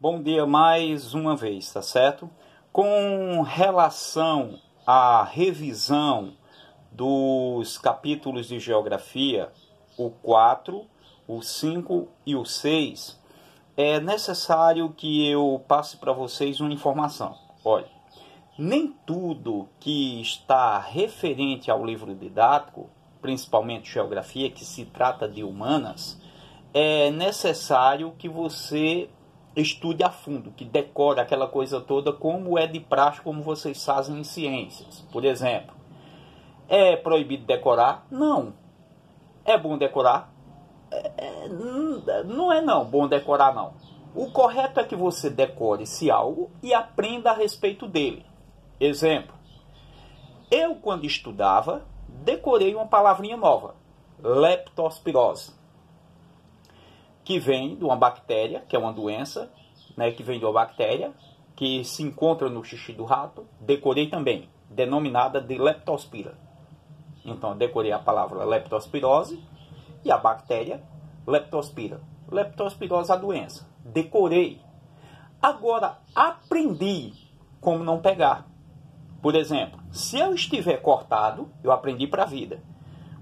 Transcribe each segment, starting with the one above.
Bom dia mais uma vez, tá certo? Com relação à revisão dos capítulos de geografia, o 4, o 5 e o 6, é necessário que eu passe para vocês uma informação. Olha, nem tudo que está referente ao livro didático, principalmente geografia, que se trata de humanas, é necessário que você estude a fundo, que decore aquela coisa toda como é de praxe, como vocês fazem em ciências. Por exemplo, é proibido decorar? Não. É bom decorar? Não é não, bom decorar não. O correto é que você decore-se algo e aprenda a respeito dele. Exemplo, eu quando estudava, decorei uma palavrinha nova, leptospirose, que vem de uma bactéria, que é uma doença, né, que vem de uma bactéria, que se encontra no xixi do rato. Decorei também, denominada de leptospira. Então, decorei a palavra leptospirose e a bactéria leptospira. Leptospirose é a doença. Decorei. Agora, aprendi como não pegar. Por exemplo, se eu estiver cortado, eu aprendi para a vida.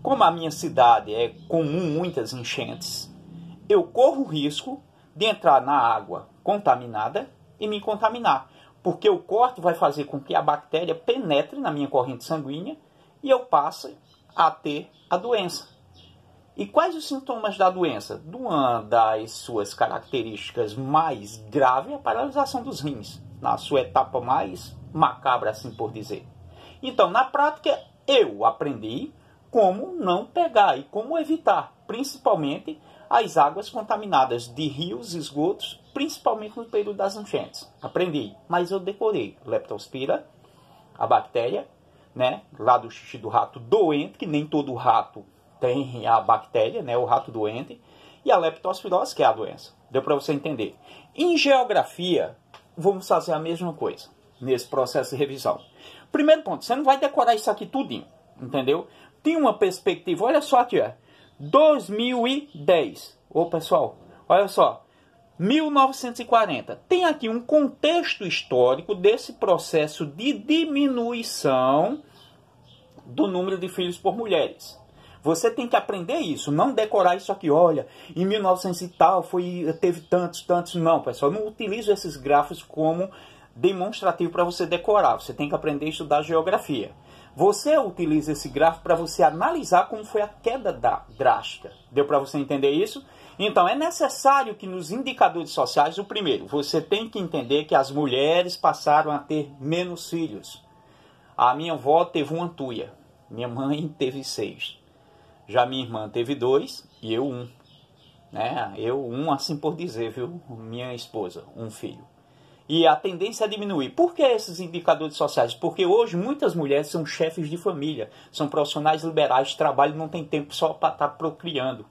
Como a minha cidade é comum muitas enchentes, eu corro o risco de entrar na água contaminada e me contaminar. Porque o corte vai fazer com que a bactéria penetre na minha corrente sanguínea e eu passe a ter a doença. E quais os sintomas da doença? Uma das suas características mais graves é a paralisação dos rins, na sua etapa mais macabra, assim por dizer. Então, na prática, eu aprendi como não pegar e como evitar, principalmente as águas contaminadas de rios, esgotos, principalmente no período das enchentes. Aprendi, mas eu decorei. Leptospira, a bactéria, né, lá do xixi do rato doente, que nem todo rato tem a bactéria, né, o rato doente, e a leptospirose, que é a doença. Deu para você entender. Em geografia, vamos fazer a mesma coisa, nesse processo de revisão. Primeiro ponto, você não vai decorar isso aqui tudinho, entendeu? Tem uma perspectiva, olha só aqui, ó. 2010. Ô pessoal, olha só. 1940. Tem aqui um contexto histórico desse processo de diminuição do número de filhos por mulheres. Você tem que aprender isso, não decorar isso aqui. Olha, em 1900 e tal teve tantos. Não, pessoal, não utilizo esses gráficos como demonstrativo para você decorar. Você tem que aprender a estudar geografia. Você utiliza esse gráfico para você analisar como foi a queda drástica. Deu para você entender isso? Então, é necessário que nos indicadores sociais, o primeiro, você tem que entender que as mulheres passaram a ter menos filhos. A minha avó teve uma tuia, minha mãe teve 6. Já minha irmã teve 2 e eu 1. Né? Eu 1, assim por dizer, viu? Minha esposa, 1 filho. E a tendência é diminuir. Por que esses indicadores sociais? Porque hoje muitas mulheres são chefes de família, são profissionais liberais de trabalho e não tem tempo só para estar procriando.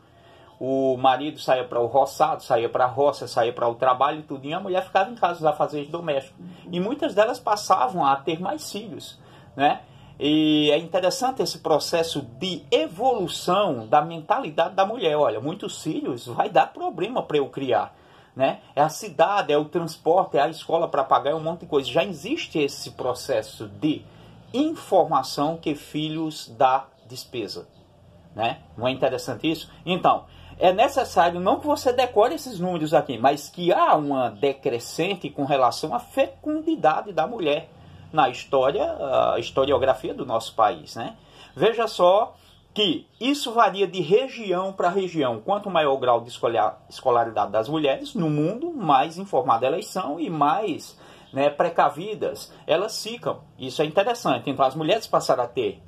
O marido saía para o roçado, saía para a roça, saía para o trabalho e tudo, e a mulher ficava em casa, os afazeres domésticos. E muitas delas passavam a ter mais filhos, né? E é interessante esse processo de evolução da mentalidade da mulher. Olha, muitos filhos vai dar problema para eu criar. Né? É a cidade, é o transporte, é a escola para pagar, é um monte de coisa. Já existe esse processo de informação que filhos dá despesa. Né? Não é interessante isso? Então, é necessário não que você decore esses números aqui, mas que há uma decrescente com relação à fecundidade da mulher na história, a historiografia do nosso país. Né? Veja só que isso varia de região para região. Quanto maior o grau de escolaridade das mulheres no mundo, mais informadas elas são e mais, né, precavidas elas ficam. Isso é interessante. Então as mulheres passaram a ter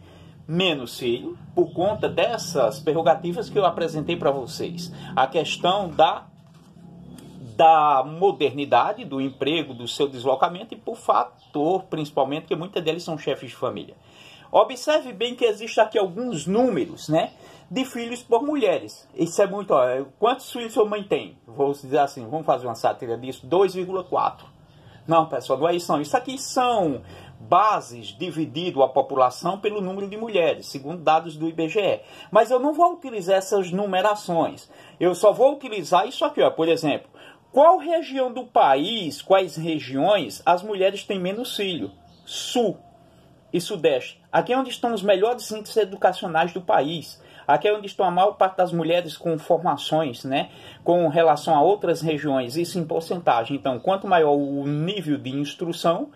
menos filhos por conta dessas prerrogativas que eu apresentei para vocês. A questão da modernidade, do emprego, do seu deslocamento e por fator, principalmente, que muitas deles são chefes de família. Observe bem que existe aqui alguns números, né, de filhos por mulheres. Isso é muito... Ó, quantos filhos sua mãe tem? Vou dizer assim, vamos fazer uma sátira disso, 2,4. Não, pessoal, não é isso não. Isso aqui são bases dividido a população pelo número de mulheres, segundo dados do IBGE. Mas eu não vou utilizar essas numerações. Eu só vou utilizar isso aqui, ó, por exemplo. Qual região do país, quais regiões as mulheres têm menos filho? Sul e Sudeste. Aqui é onde estão os melhores índices educacionais do país. Aqui é onde estão a maior parte das mulheres com formações, né, com relação a outras regiões, isso em porcentagem. Então, quanto maior o nível de instrução,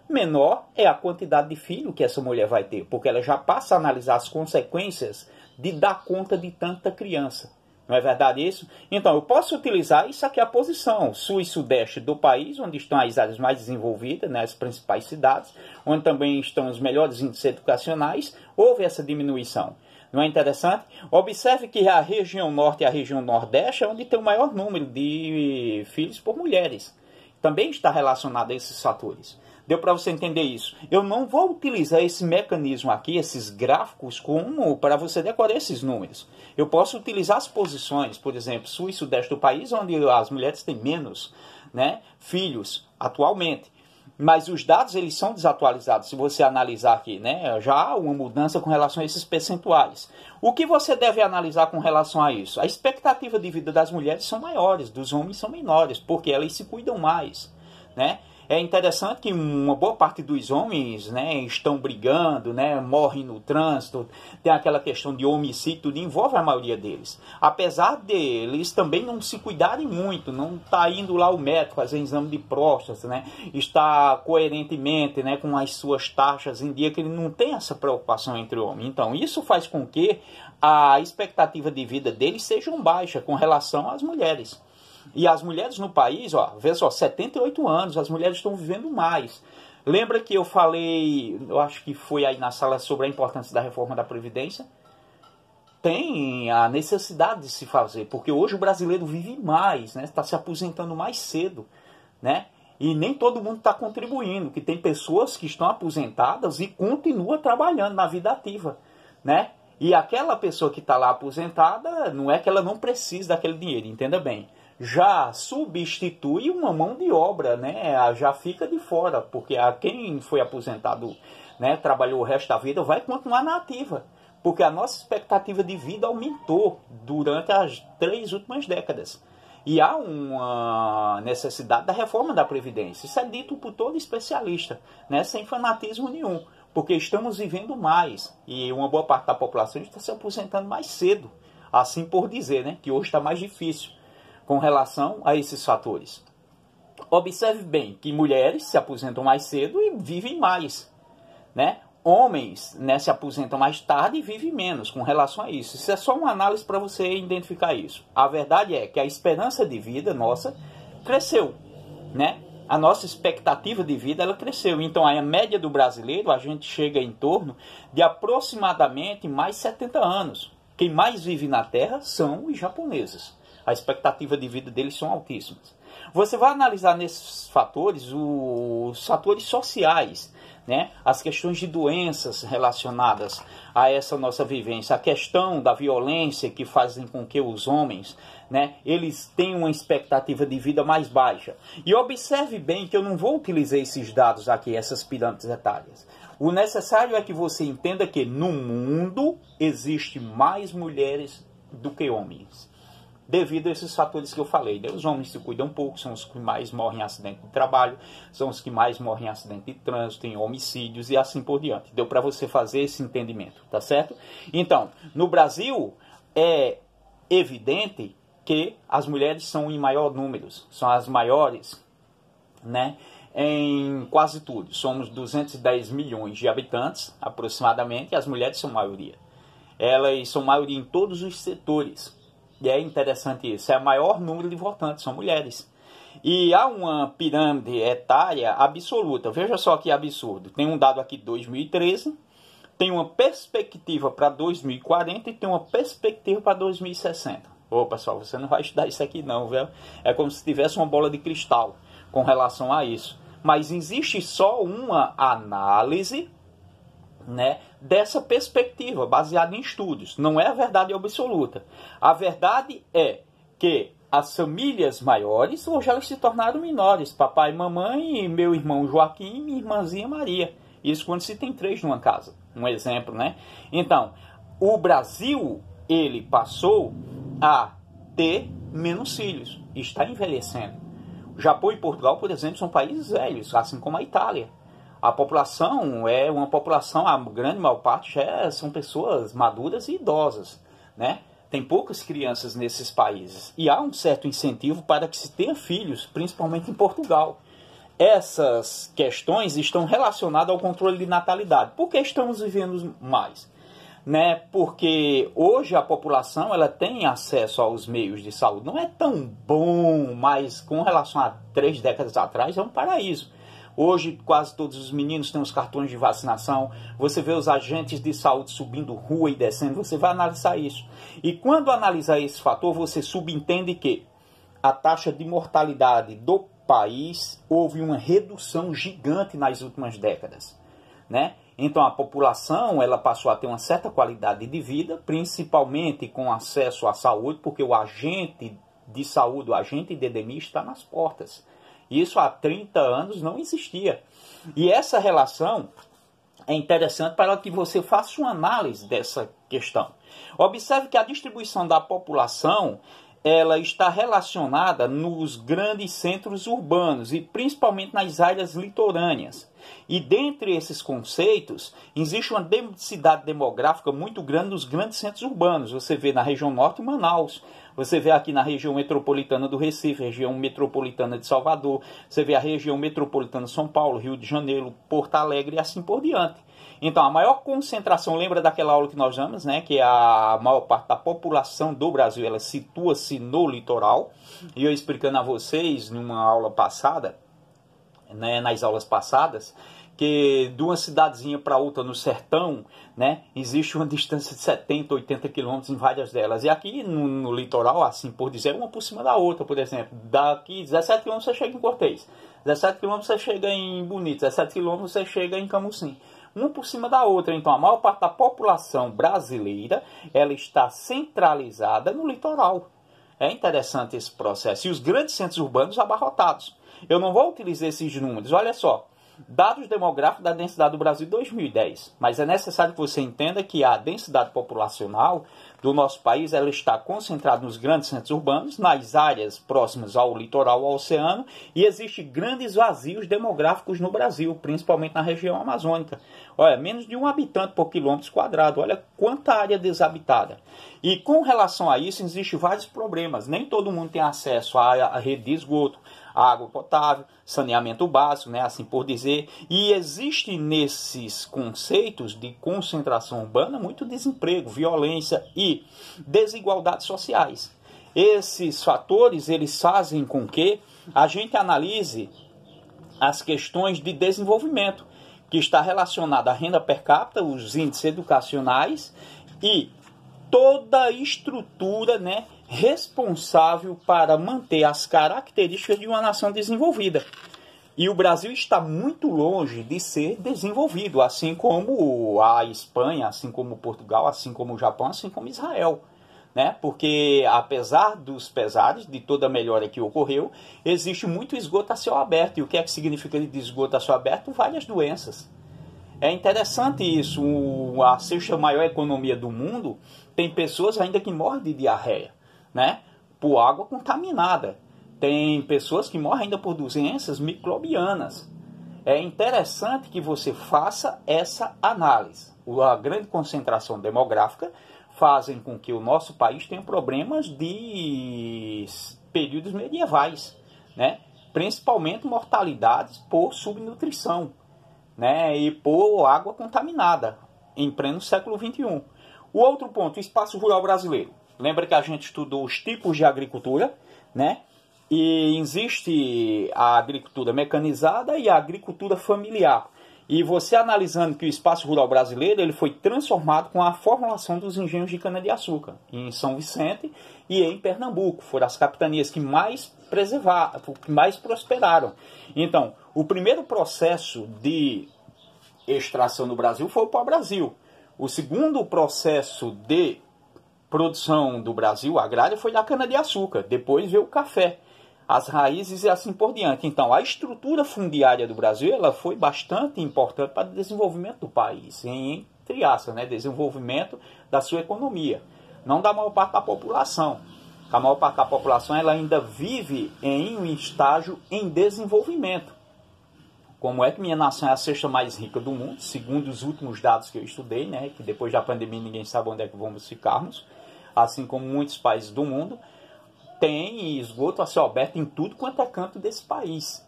menor é a quantidade de filho que essa mulher vai ter, porque ela já passa a analisar as consequências de dar conta de tanta criança. Não é verdade isso? Então, eu posso utilizar isso aqui, a posição sul e sudeste do país, onde estão as áreas mais desenvolvidas, né, as principais cidades, onde também estão os melhores índices educacionais, houve essa diminuição. Não é interessante? Observe que a região norte e a região nordeste é onde tem o maior número de filhos por mulheres. Também está relacionado a esses fatores. Deu para você entender isso? Eu não vou utilizar esse mecanismo aqui, esses gráficos, como para você decorar esses números. Eu posso utilizar as posições, por exemplo, sul e sudeste do país, onde as mulheres têm menos, né, filhos atualmente. Mas os dados eles são desatualizados, se você analisar aqui, né? Já há uma mudança com relação a esses percentuais. O que você deve analisar com relação a isso? A expectativa de vida das mulheres são maiores, dos homens são menores, porque elas se cuidam mais, né? É interessante que uma boa parte dos homens, né, estão brigando, né, morrem no trânsito, tem aquela questão de homicídio, tudo envolve a maioria deles. Apesar deles também não se cuidarem muito, não está indo lá ao médico fazer exame de próstata, né, está coerentemente, né, com as suas taxas em dia, que ele não tem essa preocupação entre homens. Então isso faz com que a expectativa de vida deles seja baixa com relação às mulheres. E as mulheres no país, ó, vê só, 78 anos, as mulheres estão vivendo mais. Lembra que eu falei, eu acho que foi aí na sala, sobre a importância da reforma da Previdência? Tem a necessidade de se fazer, porque hoje o brasileiro vive mais, né? Está se aposentando mais cedo, né? E nem todo mundo está contribuindo, que tem pessoas que estão aposentadas e continuam trabalhando na vida ativa, né? E aquela pessoa que está lá aposentada, não é que ela não precisa daquele dinheiro, entenda bem. Já substitui uma mão de obra, né? Já fica de fora, porque quem foi aposentado, né, trabalhou o resto da vida, vai continuar na ativa, porque a nossa expectativa de vida aumentou durante as 3 últimas décadas. E há uma necessidade da reforma da Previdência. Isso é dito por todo especialista, né, sem fanatismo nenhum, porque estamos vivendo mais e uma boa parte da população está se aposentando mais cedo, assim por dizer, né, que hoje está mais difícil com relação a esses fatores. Observe bem que mulheres se aposentam mais cedo e vivem mais, né? Homens, né, se aposentam mais tarde e vivem menos com relação a isso. Isso é só uma análise para você identificar isso. A verdade é que a esperança de vida nossa cresceu, né? A nossa expectativa de vida ela cresceu. Então a média do brasileiro, a gente chega em torno de aproximadamente mais 70 anos. Quem mais vive na Terra são os japoneses. A expectativa de vida deles são altíssimas. Você vai analisar nesses fatores os fatores sociais, né? As questões de doenças relacionadas a essa nossa vivência, a questão da violência que fazem com que os homens, né, eles tenham uma expectativa de vida mais baixa. E observe bem que eu não vou utilizar esses dados aqui, essas pirâmides etárias. O necessário é que você entenda que no mundo existe mais mulheres do que homens, devido a esses fatores que eu falei. Os homens se cuidam pouco, são os que mais morrem em acidente de trabalho, são os que mais morrem em acidente de trânsito, em homicídios e assim por diante. Deu para você fazer esse entendimento, tá certo? Então, no Brasil, é evidente que as mulheres são em maior número, são as maiores, né, em quase tudo. Somos 210 milhões de habitantes, aproximadamente, e as mulheres são maioria. Elas são maioria em todos os setores. E é interessante isso, é o maior número de votantes, são mulheres. E há uma pirâmide etária absoluta, veja só que absurdo. Tem um dado aqui de 2013, tem uma perspectiva para 2040 e tem uma perspectiva para 2060. Ô pessoal, você não vai estudar isso aqui não, viu? É como se tivesse uma bola de cristal com relação a isso. Mas existe só uma análise, né, dessa perspectiva, baseada em estudos. Não é a verdade absoluta. A verdade é que as famílias maiores, hoje elas se tornaram menores. Papai, mamãe, meu irmão Joaquim e minha irmãzinha Maria. Isso quando se tem 3 numa casa. Um exemplo, né? Então, o Brasil, ele passou a ter menos filhos. Está envelhecendo. Japão e Portugal, por exemplo, são países velhos, assim como a Itália. A população é uma população, a grande maior parte são pessoas maduras e idosas, né? Tem poucas crianças nesses países. E há um certo incentivo para que se tenha filhos, principalmente em Portugal. Essas questões estão relacionadas ao controle de natalidade. Por que estamos vivendo mais? Né? Porque hoje a população ela tem acesso aos meios de saúde. Não é tão bom, mas com relação a 3 décadas atrás é um paraíso. Hoje quase todos os meninos têm os cartões de vacinação. Você vê os agentes de saúde subindo rua e descendo. Você vai analisar isso. E quando analisar esse fator, você subentende que a taxa de mortalidade do país houve uma redução gigante nas últimas décadas, né? Então a população ela passou a ter uma certa qualidade de vida, principalmente com acesso à saúde, porque o agente de saúde, o agente de DNI está nas portas. Isso há 30 anos não existia. E essa relação é interessante para que você faça uma análise dessa questão. Observe que a distribuição da população ela está relacionada nos grandes centros urbanos e principalmente nas áreas litorâneas. E dentre esses conceitos, existe uma densidade demográfica muito grande nos grandes centros urbanos. Você vê na região norte Manaus, você vê aqui na região metropolitana do Recife, região metropolitana de Salvador, você vê a região metropolitana de São Paulo, Rio de Janeiro, Porto Alegre e assim por diante. Então, a maior concentração, lembra daquela aula que nós damos, né? Que a maior parte da população do Brasil, ela situa-se no litoral. E eu explicando a vocês, numa aula passada, né, nas aulas passadas, que de uma cidadezinha para outra no sertão, né, existe uma distância de 70, 80 quilômetros em várias delas. E aqui no litoral, assim por dizer, uma por cima da outra, por exemplo. Daqui 17 quilômetros você chega em Cortês, 17 quilômetros você chega em Bonito, 17 quilômetros você chega em Camusim. Uma por cima da outra. Então, a maior parte da população brasileira ela está centralizada no litoral. É interessante esse processo. E os grandes centros urbanos abarrotados. Eu não vou utilizar esses números. Olha só. Dados demográficos da densidade do Brasil 2010. Mas é necessário que você entenda que a densidade populacional do nosso país ela está concentrada nos grandes centros urbanos, nas áreas próximas ao litoral, ao oceano, e existem grandes vazios demográficos no Brasil, principalmente na região amazônica. Olha, menos de 1 habitante por quilômetro quadrado. Olha quanta área desabitada. E com relação a isso, existem vários problemas. Nem todo mundo tem acesso à rede de esgoto, água potável, saneamento básico, né, assim por dizer. E existe nesses conceitos de concentração urbana muito desemprego, violência e desigualdades sociais. Esses fatores eles fazem com que a gente analise as questões de desenvolvimento, que está relacionada à renda per capita, os índices educacionais e toda a estrutura, né, responsável para manter as características de uma nação desenvolvida. E o Brasil está muito longe de ser desenvolvido, assim como a Espanha, assim como Portugal, assim como o Japão, assim como Israel. Né? Porque, apesar dos pesares de toda a melhora que ocorreu, existe muito esgoto a céu aberto. E o que é que significa de esgoto a céu aberto? Várias doenças. É interessante isso. A sexta maior economia do mundo tem pessoas ainda que morrem de diarreia, né? Por água contaminada. Tem pessoas que morrem ainda por doenças microbianas. É interessante que você faça essa análise. A grande concentração demográfica fazem com que o nosso país tenha problemas de períodos medievais, né? Principalmente mortalidades por subnutrição, né? E por água contaminada em pleno século XXI. O outro ponto, o espaço rural brasileiro. Lembra que a gente estudou os tipos de agricultura, né? E existe a agricultura mecanizada e a agricultura familiar. E você analisando que o espaço rural brasileiro ele foi transformado com a formulação dos engenhos de cana-de-açúcar em São Vicente e em Pernambuco. Foram as capitanias que mais preservaram, que mais prosperaram. Então, o primeiro processo de extração no Brasil foi o pau-brasil. O segundo processo de produção do Brasil agrário foi da cana-de-açúcar. Depois veio o café, as raízes e assim por diante. Então, a estrutura fundiária do Brasil ela foi bastante importante para o desenvolvimento do país, entre aspas, né? Desenvolvimento da sua economia, não da maior parte da população. A maior parte da população ela ainda vive em um estágio em desenvolvimento. Como é que minha nação é a sexta mais rica do mundo, segundo os últimos dados que eu estudei, né, que depois da pandemia ninguém sabe onde é que vamos ficarmos, assim como muitos países do mundo, tem esgoto a céu aberto em tudo quanto é canto desse país.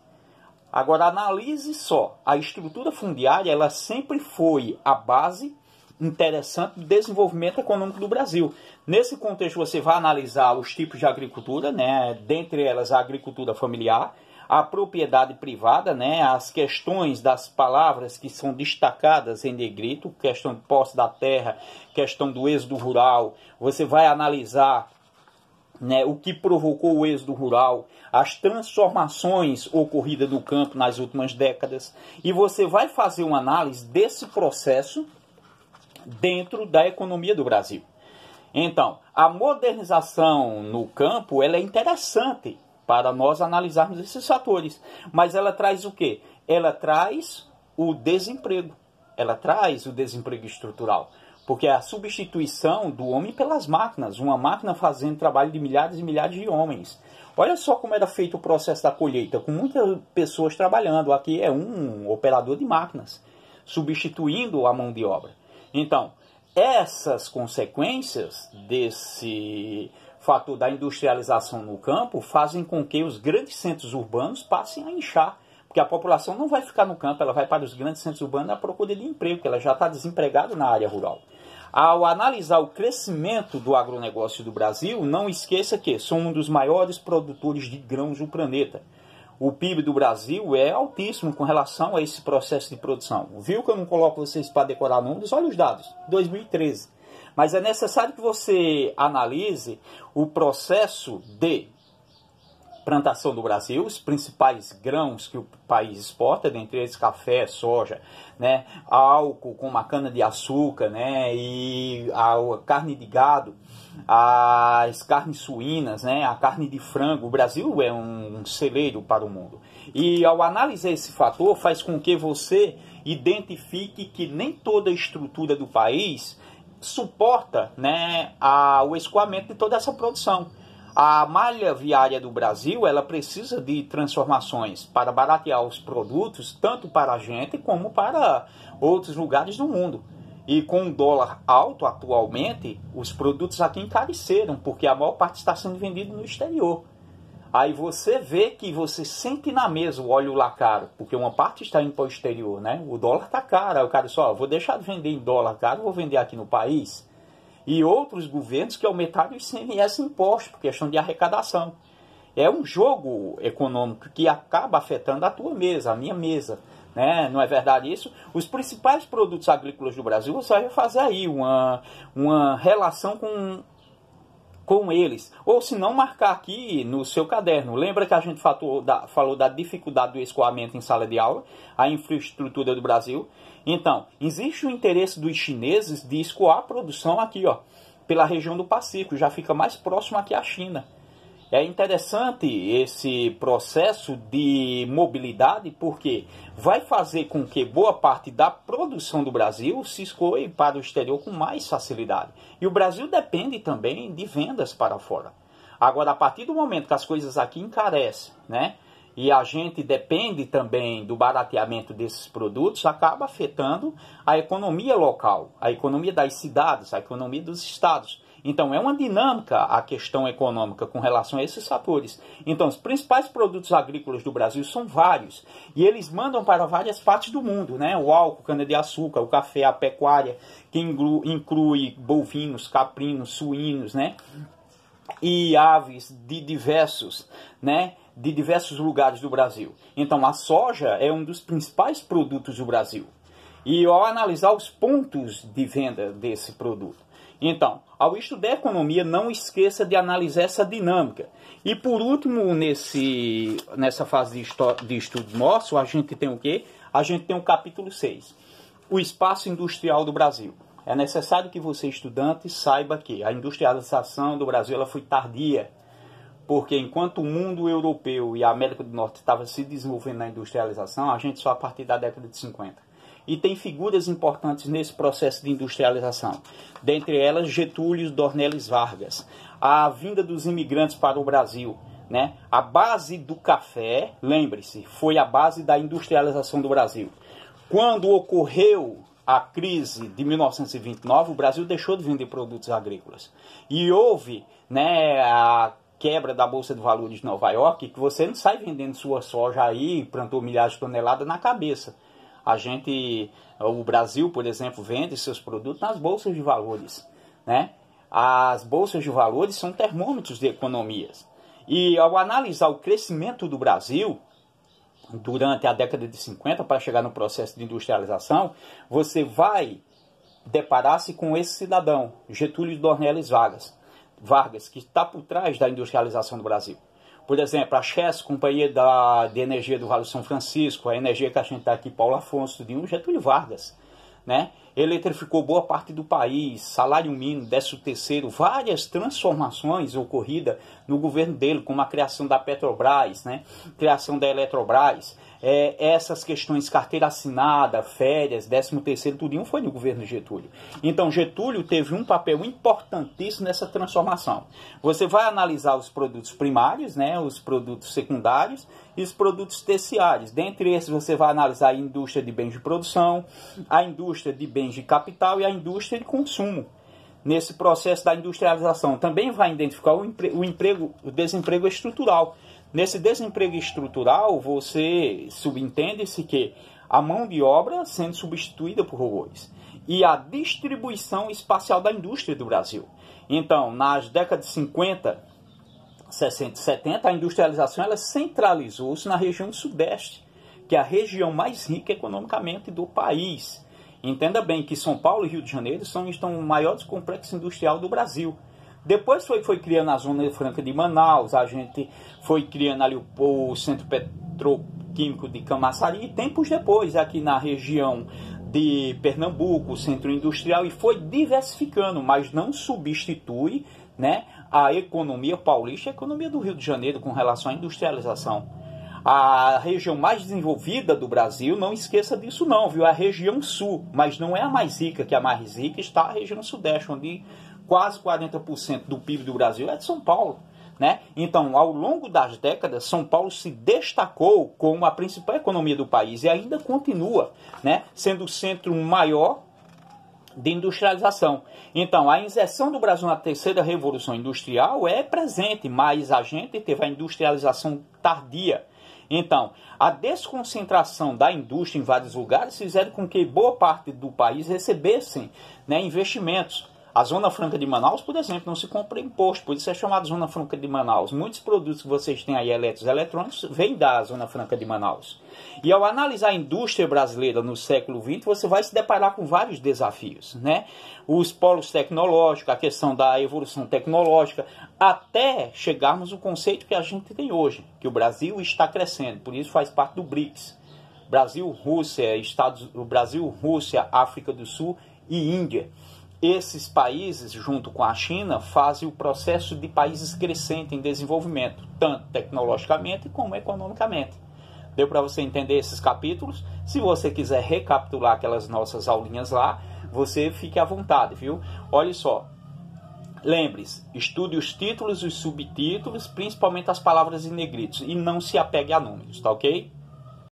Agora analise só, a estrutura fundiária ela sempre foi a base interessante do desenvolvimento econômico do Brasil. Nesse contexto você vai analisar os tipos de agricultura, né, dentre elas a agricultura familiar, a propriedade privada, né, as questões das palavras que são destacadas em negrito, questão de posse da terra, questão do êxodo rural, você vai analisar, né, o que provocou o êxodo rural, as transformações ocorridas no campo nas últimas décadas, e você vai fazer uma análise desse processo dentro da economia do Brasil. Então, a modernização no campo ela é interessante para nós analisarmos esses fatores, mas ela traz o quê? Ela traz o desemprego, ela traz o desemprego estrutural. Porque é a substituição do homem pelas máquinas. Uma máquina fazendo trabalho de milhares e milhares de homens. Olha só como era feito o processo da colheita, com muitas pessoas trabalhando. Aqui é um operador de máquinas, substituindo a mão de obra. Então, essas consequências desse fator da industrialização no campo fazem com que os grandes centros urbanos passem a inchar. Porque a população não vai ficar no campo, ela vai para os grandes centros urbanos à procura de emprego, porque ela já está desempregada na área rural. Ao analisar o crescimento do agronegócio do Brasil, não esqueça que somos um dos maiores produtores de grãos do planeta. O PIB do Brasil é altíssimo com relação a esse processo de produção. Viu que eu não coloco vocês para decorar números? Olha os dados, 2013. Mas é necessário que você analise o processo de plantação do Brasil, os principais grãos que o país exporta, dentre eles café, soja, né, álcool como a cana-de-açúcar, né, e a carne de gado, as carnes suínas, né, a carne de frango. O Brasil é um celeiro para o mundo. E ao analisar esse fator, faz com que você identifique que nem toda a estrutura do país suporta, né, o escoamento de toda essa produção. A malha viária do Brasil ela precisa de transformações para baratear os produtos, tanto para a gente como para outros lugares do mundo. E com o dólar alto atualmente, os produtos aqui encareceram, porque a maior parte está sendo vendido no exterior. Aí você vê que você sente na mesa o óleo lá caro, porque uma parte está indo para o exterior, né? O dólar está caro, aí o cara só, vou deixar de vender em dólar caro, vou vender aqui no país. E outros governos que aumentaram o ICMS imposto por questão de arrecadação. É um jogo econômico que acaba afetando a tua mesa, a minha mesa. Né? Não é verdade isso? Os principais produtos agrícolas do Brasil, você vai fazer aí uma relação com eles. Ou se não, marcar aqui no seu caderno. Lembra que a gente falou da dificuldade do escoamento em sala de aula, a infraestrutura do Brasil? Então, existe o interesse dos chineses de escoar a produção aqui, ó, pela região do Pacífico, já fica mais próximo aqui à China. É interessante esse processo de mobilidade porque vai fazer com que boa parte da produção do Brasil se escoe para o exterior com mais facilidade. E o Brasil depende também de vendas para fora. Agora, a partir do momento que as coisas aqui encarecem, né? E a gente depende também do barateamento desses produtos, acaba afetando a economia local, a economia das cidades, a economia dos estados. Então, é uma dinâmica a questão econômica com relação a esses fatores. Então, os principais produtos agrícolas do Brasil são vários. E eles mandam para várias partes do mundo, né? O álcool, cana-de-açúcar, o café, a pecuária, que inclui bovinos, caprinos, suínos, né? E aves de diversos, né? De diversos lugares do Brasil. Então, a soja é um dos principais produtos do Brasil. E ao analisar os pontos de venda desse produto. Então, ao estudar economia, não esqueça de analisar essa dinâmica. E por último, nessa fase de estudo nosso, a gente tem o quê? A gente tem o capítulo 6, o espaço industrial do Brasil. É necessário que você, estudante, saiba que a industrialização do Brasil ela foi tardia. Porque enquanto o mundo europeu e a América do Norte estavam se desenvolvendo na industrialização, a gente só a partir da década de 50. e tem figuras importantes nesse processo de industrialização. Dentre elas, Getúlio Dornelles Vargas, a vinda dos imigrantes para o Brasil, né? A base do café, lembre-se, foi a base da industrialização do Brasil. Quando ocorreu a crise de 1929, o Brasil deixou de vender produtos agrícolas. E houve, né, a quebra da Bolsa de Valores de Nova York, que você não sai vendendo sua soja aí, plantou milhares de toneladas na cabeça. O Brasil, por exemplo, vende seus produtos nas bolsas de valores, né? As bolsas de valores são termômetros de economias. E ao analisar o crescimento do Brasil durante a década de 50 para chegar no processo de industrialização, você vai deparar-se com esse cidadão, Getúlio Dornelles Vargas, que está por trás da industrialização do Brasil. Por exemplo, a Chess, Companhia de Energia do Vale do São Francisco, a energia que a gente está aqui, Paulo Afonso, de Getúlio Vargas, né? Eletrificou boa parte do país, salário mínimo, 13º, várias transformações ocorridas no governo dele, como a criação da Petrobras, né? Criação da Eletrobras, essas questões, carteira assinada, férias, 13º, tudinho foi no governo de Getúlio. Então Getúlio teve um papel importantíssimo nessa transformação. Você vai analisar os produtos primários, né? Os produtos secundários e os produtos terciários. Dentre esses você vai analisar a indústria de bens de produção, a indústria de bens de capital e a indústria de consumo. Nesse processo da industrialização também vai identificar o desemprego estrutural. Nesse desemprego estrutural, você subentende-se que a mão de obra sendo substituída por robôs e a distribuição espacial da indústria do Brasil. Então, nas décadas de 50, 60 e 70, a industrialização ela centralizou-se na região sudeste, que é a região mais rica economicamente do país. Entenda bem que São Paulo e Rio de Janeiro estão os maiores complexos industriais do Brasil. Depois foi criando a Zona Franca de Manaus, a gente foi criando ali o Centro Petroquímico de Camaçari, e tempos depois aqui na região de Pernambuco, o Centro Industrial, e foi diversificando, mas não substitui, né, a economia paulista e a economia do Rio de Janeiro com relação à industrialização. A região mais desenvolvida do Brasil, não esqueça disso não, viu? É a região sul, mas não é a mais rica, que a mais rica está a região sudeste, onde quase 40% do PIB do Brasil é de São Paulo, né? Então, ao longo das décadas, São Paulo se destacou como a principal economia do país e ainda continua, né, sendo o centro maior de industrialização. Então, a inserção do Brasil na terceira revolução industrial é presente, mas a gente teve a industrialização tardia. Então, a desconcentração da indústria em vários lugares fizeram com que boa parte do país recebessem, né, investimentos. A Zona Franca de Manaus, por exemplo, não se compra imposto, por isso é chamada Zona Franca de Manaus. Muitos produtos que vocês têm aí, elétricos e eletrônicos, vêm da Zona Franca de Manaus. E ao analisar a indústria brasileira no século XX, você vai se deparar com vários desafios, né? Os polos tecnológicos, a questão da evolução tecnológica, até chegarmos ao conceito que a gente tem hoje, que o Brasil está crescendo, por isso faz parte do BRICS. Brasil, Rússia, África do Sul e Índia. Esses países, junto com a China, fazem o processo de países crescentes em desenvolvimento, tanto tecnologicamente como economicamente. Deu para você entender esses capítulos? Se você quiser recapitular aquelas nossas aulinhas lá, você fique à vontade, viu? Olha só, lembre-se, estude os títulos e os subtítulos, principalmente as palavras em negritos, e não se apegue a números, tá ok?